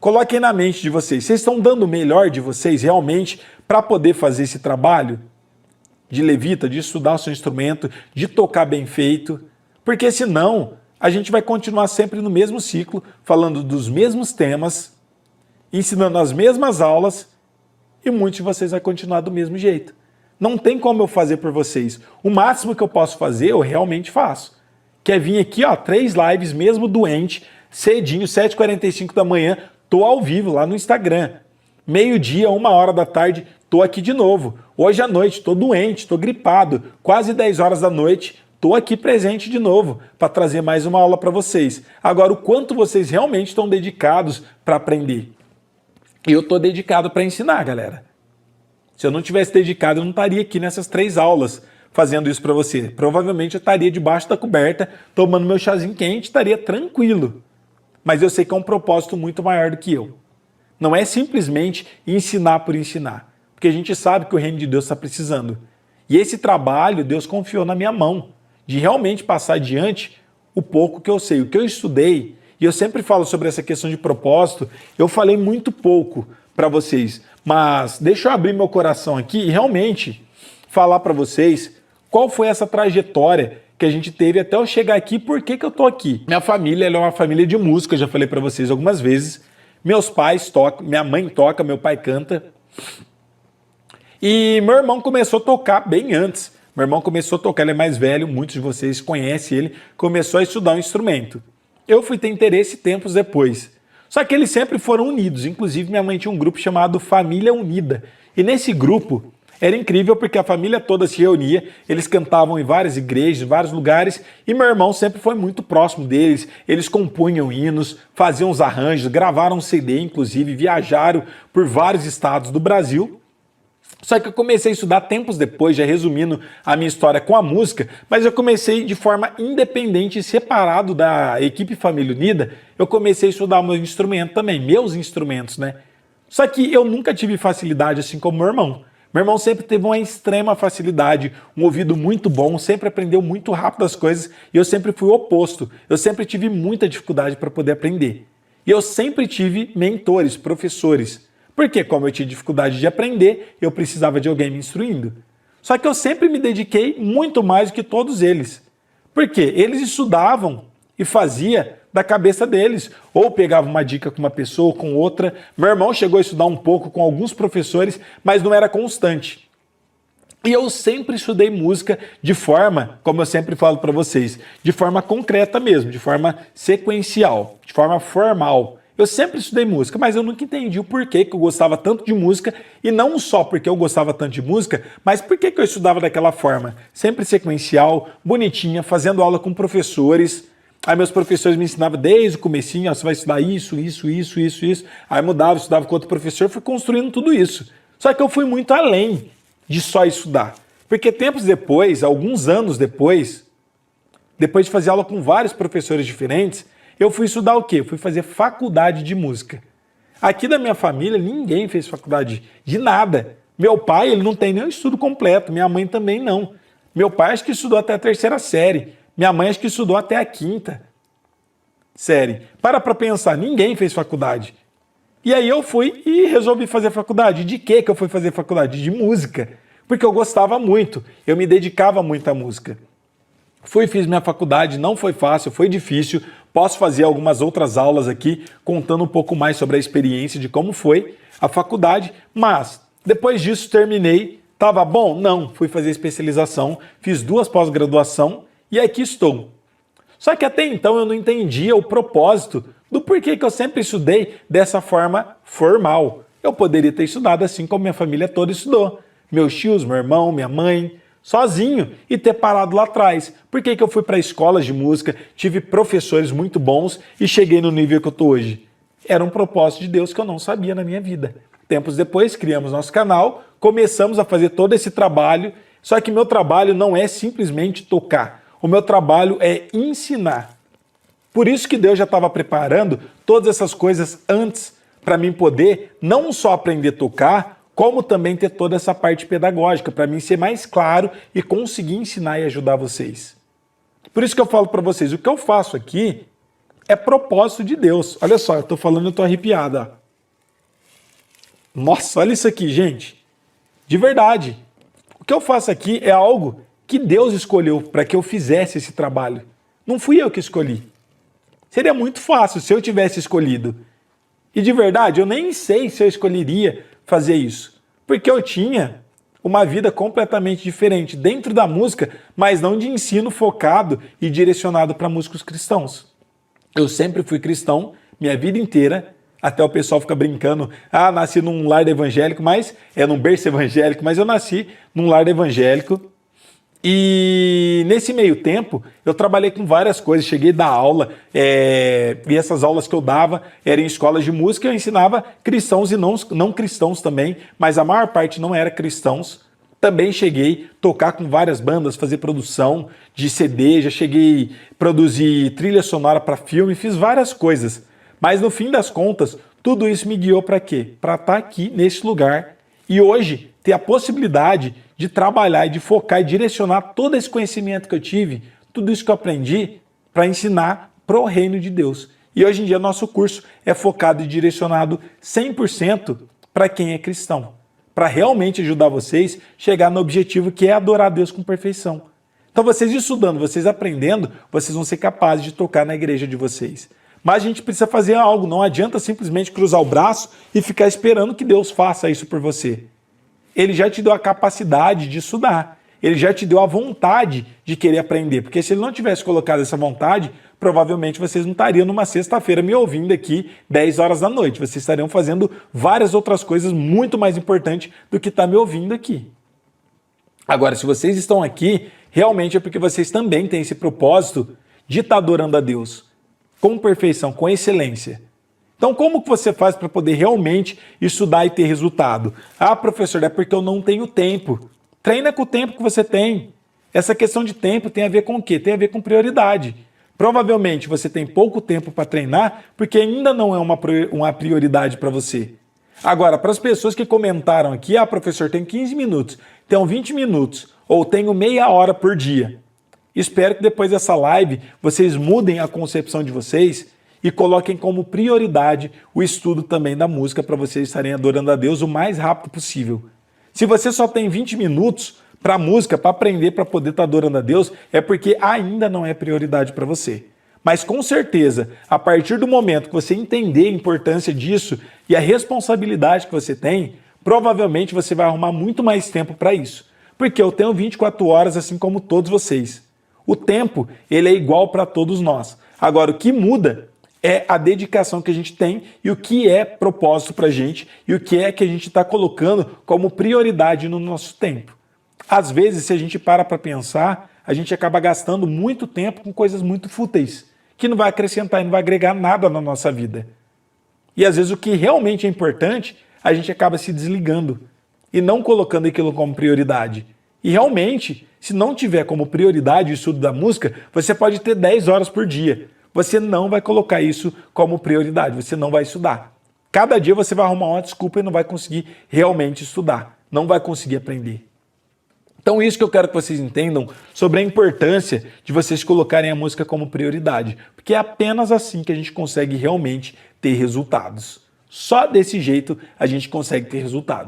coloquem na mente de vocês estão dando o melhor de vocês realmente para poder fazer esse trabalho de levita, de estudar o seu instrumento, de tocar bem feito? Porque senão a gente vai continuar sempre no mesmo ciclo, falando dos mesmos temas, ensinando as mesmas aulas e muitos de vocês vão continuar do mesmo jeito. Não tem como eu fazer por vocês. O máximo que eu posso fazer, eu realmente faço. Que é vir aqui, ó, 3 lives, mesmo doente, cedinho, 7h45 da manhã, tô ao vivo lá no Instagram. Meio-dia, 1h da tarde, tô aqui de novo. Hoje à noite, tô doente, tô gripado. Quase 10 horas da noite, tô aqui presente de novo para trazer mais uma aula para vocês. Agora, o quanto vocês realmente estão dedicados para aprender? Eu tô dedicado para ensinar, galera. Se eu não tivesse dedicado, eu não estaria aqui nessas 3 aulas fazendo isso para você. Provavelmente eu estaria debaixo da coberta, tomando meu chazinho quente, estaria tranquilo. Mas eu sei que é um propósito muito maior do que eu. Não é simplesmente ensinar por ensinar, porque a gente sabe que o reino de Deus está precisando. E esse trabalho Deus confiou na minha mão, de realmente passar adiante o pouco que eu sei, o que eu estudei. E eu sempre falo sobre essa questão de propósito, eu falei muito pouco para vocês, mas deixa eu abrir meu coração aqui e realmente falar para vocês qual foi essa trajetória que a gente teve até eu chegar aqui, por que eu tô aqui. Minha família ela é uma família de música, eu já falei para vocês algumas vezes. Meus pais tocam, minha mãe toca, meu pai canta. E meu irmão começou a tocar bem antes. Meu irmão começou a tocar, ele é mais velho, muitos de vocês conhecem ele, começou a estudar um instrumento. Eu fui ter interesse tempos depois. Só que eles sempre foram unidos, inclusive minha mãe tinha um grupo chamado Família Unida. E nesse grupo era incrível porque a família toda se reunia, eles cantavam em várias igrejas, em vários lugares, e meu irmão sempre foi muito próximo deles, eles compunham hinos, faziam os arranjos, gravaram um CD, inclusive, viajaram por vários estados do Brasil. Só que eu comecei a estudar tempos depois, já resumindo a minha história com a música, mas eu comecei de forma independente e separado da equipe Família Unida, eu comecei a estudar meu instrumento também, meus instrumentos, né? Só que eu nunca tive facilidade assim como meu irmão. Meu irmão sempre teve uma extrema facilidade, um ouvido muito bom, sempre aprendeu muito rápido as coisas e eu sempre fui o oposto. Eu sempre tive muita dificuldade para poder aprender. E eu sempre tive mentores, professores. Porque como eu tinha dificuldade de aprender, eu precisava de alguém me instruindo. Só que eu sempre me dediquei muito mais do que todos eles. Porque eles estudavam e fazia da cabeça deles, ou pegava uma dica com uma pessoa ou com outra. Meu irmão chegou a estudar um pouco com alguns professores, mas não era constante. E eu sempre estudei música de forma, como eu sempre falo para vocês, de forma concreta mesmo, de forma sequencial, de forma formal. Eu sempre estudei música, mas eu nunca entendi o porquê que eu gostava tanto de música, e não só porque eu gostava tanto de música, mas porquê que eu estudava daquela forma, sempre sequencial, bonitinha, fazendo aula com professores. Aí meus professores me ensinavam desde o comecinho, ó, você vai estudar isso. Aí mudava, estudava com outro professor, fui construindo tudo isso. Só que eu fui muito além de só estudar. Porque tempos depois, alguns anos depois de fazer aula com vários professores diferentes, eu fui estudar o quê? Eu fui fazer faculdade de música. Aqui da minha família, ninguém fez faculdade de nada. Meu pai, ele não tem nenhum estudo completo, minha mãe também não. Meu pai acho que estudou até a 3ª série. Minha mãe acho que estudou até a 5ª série. Para pensar, ninguém fez faculdade. E aí eu fui e resolvi fazer faculdade. De que eu fui fazer faculdade? De música. Porque eu gostava muito, eu me dedicava muito à música. Fiz minha faculdade, não foi fácil, foi difícil. Posso fazer algumas outras aulas aqui, contando um pouco mais sobre a experiência de como foi a faculdade. Mas, depois disso, terminei. Tava bom? Não. Fui fazer especialização, fiz 2 pós-graduação e aqui estou. Só que até então eu não entendia o propósito do porquê que eu sempre estudei dessa forma formal. Eu poderia ter estudado assim como minha família toda estudou. Meus tios, meu irmão, minha mãe, sozinho, e ter parado lá atrás. Por que eu fui para escolas de música, tive professores muito bons e cheguei no nível que eu estou hoje? Era um propósito de Deus que eu não sabia na minha vida. Tempos depois, criamos nosso canal, começamos a fazer todo esse trabalho, só que meu trabalho não é simplesmente tocar. O meu trabalho é ensinar. Por isso que Deus já estava preparando todas essas coisas antes, para mim poder não só aprender a tocar, como também ter toda essa parte pedagógica, para mim ser mais claro e conseguir ensinar e ajudar vocês. Por isso que eu falo para vocês, o que eu faço aqui é propósito de Deus. Olha só, eu tô falando, eu tô arrepiado. Ó. Nossa, olha isso aqui, gente. De verdade. O que eu faço aqui é algo que Deus escolheu para que eu fizesse esse trabalho. Não fui eu que escolhi. Seria muito fácil se eu tivesse escolhido. E de verdade, eu nem sei se eu escolheria fazer isso. Porque eu tinha uma vida completamente diferente dentro da música, mas não de ensino focado e direcionado para músicos cristãos. Eu sempre fui cristão, minha vida inteira, até o pessoal fica brincando, nasci num lar evangélico, num berço evangélico, mas eu nasci num lar evangélico. E nesse meio tempo, eu trabalhei com várias coisas, cheguei a dar aula, e essas aulas que eu dava eram em escolas de música, eu ensinava cristãos e não cristãos também, mas a maior parte não era cristãos. Também cheguei a tocar com várias bandas, fazer produção de CD, já cheguei a produzir trilha sonora para filme, fiz várias coisas. Mas no fim das contas, tudo isso me guiou para quê? Para estar aqui nesse lugar e hoje ter a possibilidade de trabalhar e de focar e direcionar todo esse conhecimento que eu tive, tudo isso que eu aprendi, para ensinar para o reino de Deus. E hoje em dia nosso curso é focado e direcionado 100% para quem é cristão, para realmente ajudar vocês a chegar no objetivo que é adorar a Deus com perfeição. Então vocês estudando, vocês aprendendo, vocês vão ser capazes de tocar na igreja de vocês. Mas a gente precisa fazer algo, não adianta simplesmente cruzar o braço e ficar esperando que Deus faça isso por você. Ele já te deu a capacidade de estudar, ele já te deu a vontade de querer aprender, porque se ele não tivesse colocado essa vontade, provavelmente vocês não estariam numa sexta-feira me ouvindo aqui 10 horas da noite, vocês estariam fazendo várias outras coisas muito mais importantes do que estar me ouvindo aqui. Agora, se vocês estão aqui, realmente é porque vocês também têm esse propósito de estar adorando a Deus com perfeição, com excelência. Então, como que você faz para poder realmente estudar e ter resultado? Professor, é porque eu não tenho tempo. Treina com o tempo que você tem. Essa questão de tempo tem a ver com o quê? Tem a ver com prioridade. Provavelmente você tem pouco tempo para treinar porque ainda não é uma prioridade para você. Agora, para as pessoas que comentaram aqui, professor, tenho 15 minutos, tenho 20 minutos ou tenho meia hora por dia. Espero que depois dessa live vocês mudem a concepção de vocês e coloquem como prioridade o estudo também da música para vocês estarem adorando a Deus o mais rápido possível. Se você só tem 20 minutos para música, para aprender, para poder estar adorando a Deus, é porque ainda não é prioridade para você. Mas com certeza, a partir do momento que você entender a importância disso e a responsabilidade que você tem, provavelmente você vai arrumar muito mais tempo para isso. Porque eu tenho 24 horas assim como todos vocês. O tempo, ele é igual para todos nós. Agora, o que muda é a dedicação que a gente tem e o que é propósito para a gente e o que é que a gente está colocando como prioridade no nosso tempo. Às vezes, se a gente para pensar, a gente acaba gastando muito tempo com coisas muito fúteis, que não vai acrescentar e não vai agregar nada na nossa vida. E às vezes o que realmente é importante, a gente acaba se desligando e não colocando aquilo como prioridade. E realmente, se não tiver como prioridade o estudo da música, você pode ter 10 horas por dia. Você não vai colocar isso como prioridade, você não vai estudar. Cada dia você vai arrumar uma desculpa e não vai conseguir realmente estudar, não vai conseguir aprender. Então isso que eu quero que vocês entendam sobre a importância de vocês colocarem a música como prioridade, porque é apenas assim que a gente consegue realmente ter resultados. Só desse jeito a gente consegue ter resultados.